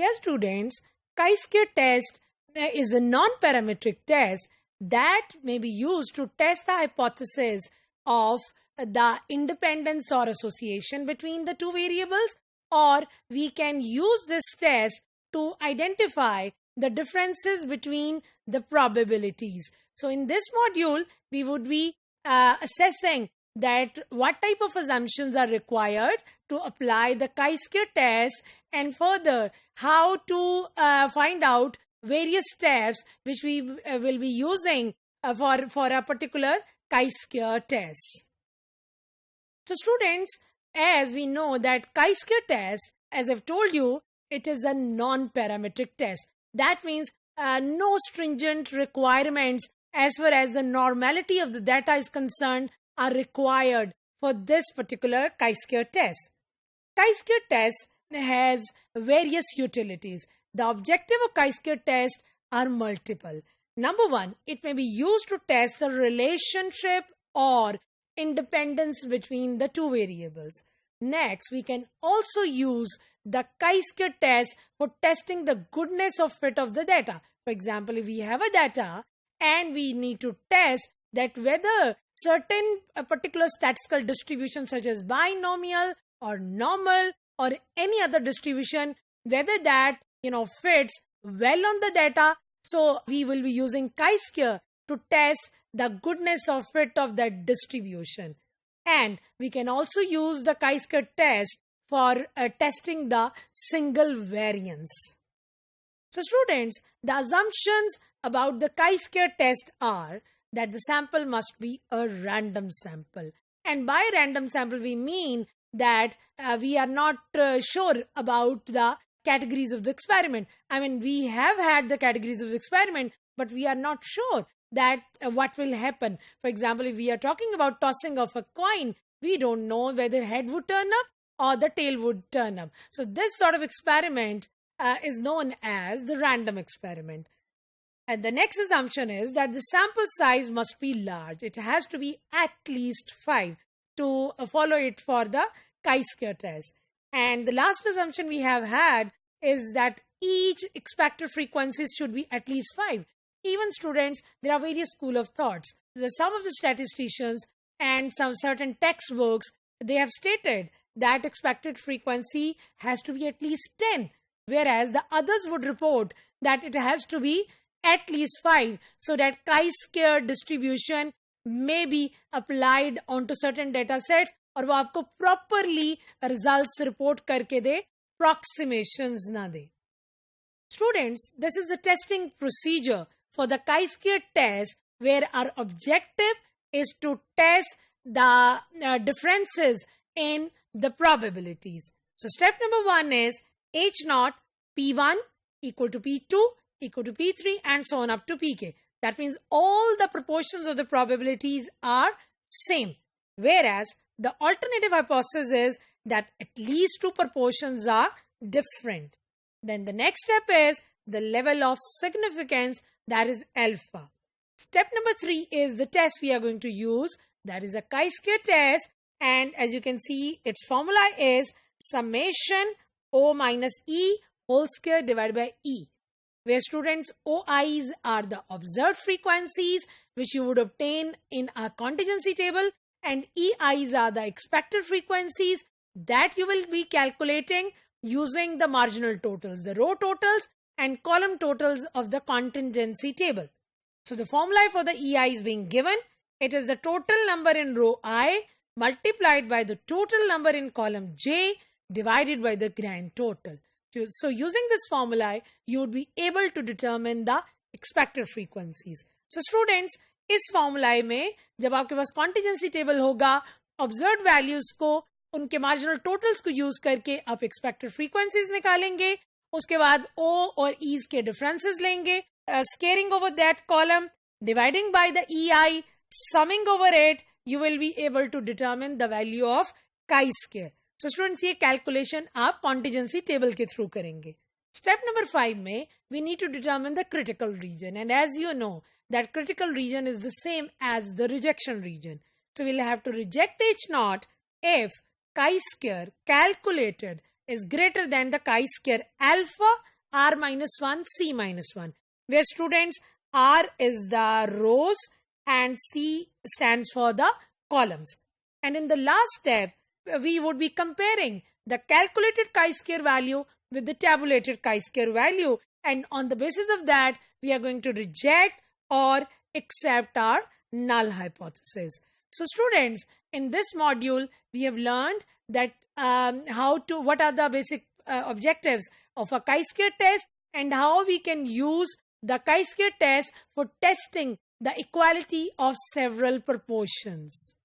Dear students, chi-square test is a non-parametric test that may be used to test the hypothesis of the independence or association between the two variables, or we can use this test to identify the differences between the probabilities. So in this module, we would be assessing that what type of assumptions are required to apply the chi-square test, and further how to find out various steps which we will be using for a particular chi-square test. So students, as we know that chi-square test, as I've told you, it is a non-parametric test. That means no stringent requirements as far as the normality of the data is concerned are required for this particular chi-square test. Chi-square test has various utilities. The objective of chi-square test are multiple. Number one, it may be used to test the relationship or independence between the two variables. Next, we can also use the chi-square test for testing the goodness of fit of the data. For example, if we have a data and we need to test that whether certain particular statistical distribution such as binomial or normal or any other distribution, whether that fits well on the data, so we will be using chi-square to test the goodness of fit of that distribution. And we can also use the chi-square test for testing the single variance. So students, the assumptions about the chi-square test are that the sample must be a random sample. And by random sample, we mean that we are not sure about the categories of the experiment. I mean, we have had the categories of the experiment, but we are not sure that what will happen. For example, if we are talking about tossing of a coin, we don't know whether head would turn up or the tail would turn up. So this sort of experiment is known as the random experiment. And the next assumption is that the sample size must be large. It has to be at least 5 to follow it for the chi-square test. And the last assumption we have had is that each expected frequencies should be at least 5. Even students, there are various school of thoughts. Some of the statisticians and some certain textbooks, they have stated that expected frequency has to be at least 10, whereas the others would report that it has to be at least 5, so that chi-square distribution may be applied onto certain data sets और वो आपको properly results report करके दे, approximations ना दे. Students, this is the testing procedure for the chi-square test, where our objective is to test the differences in the probabilities. So step number 1 is H0 P1 equal to P2 equal to P3 and so on up to Pk. That means all the proportions of the probabilities are same. Whereas the alternative hypothesis is that at least 2 proportions are different. Then the next step is the level of significance, that is alpha. Step number 3 is the test we are going to use, that is a chi-square test, and as you can see, its formula is summation O minus E whole square divided by E, where students, OIs are the observed frequencies which you would obtain in a contingency table, and EIs are the expected frequencies that you will be calculating using the marginal totals, the row totals and column totals of the contingency table. So the formula for the EI is being given. It is the total number in row I multiplied by the total number in column J divided by the grand total. So using this formula, you would be able to determine the expected frequencies. So students, इस formula में जब आपके पास contingency table होगा, observed values को उनके marginal totals को use करके आप expected frequencies निकालेंगे. उसके बाद O और E's के differences लेंगे, scaling over that column, dividing by the EI, summing over it, you will be able to determine the value of chi-square. So students, ये calculation आप contingency table के through करेंगे. Step number 5 में we need to determine the critical region, and as you know that critical region is the same as the rejection region. So we'll have to reject H0 if chi-square calculated is greater than the chi-square alpha R minus 1, C minus 1, where students, R is the rows and C stands for the columns. And in the last step, we would be comparing the calculated chi-square value with the tabulated chi-square value. And on the basis of that, we are going to reject or accept our null hypothesis. So students, in this module, we have learned that what are the basic objectives of a chi-square test and how we can use the chi-square test for testing the equality of several proportions.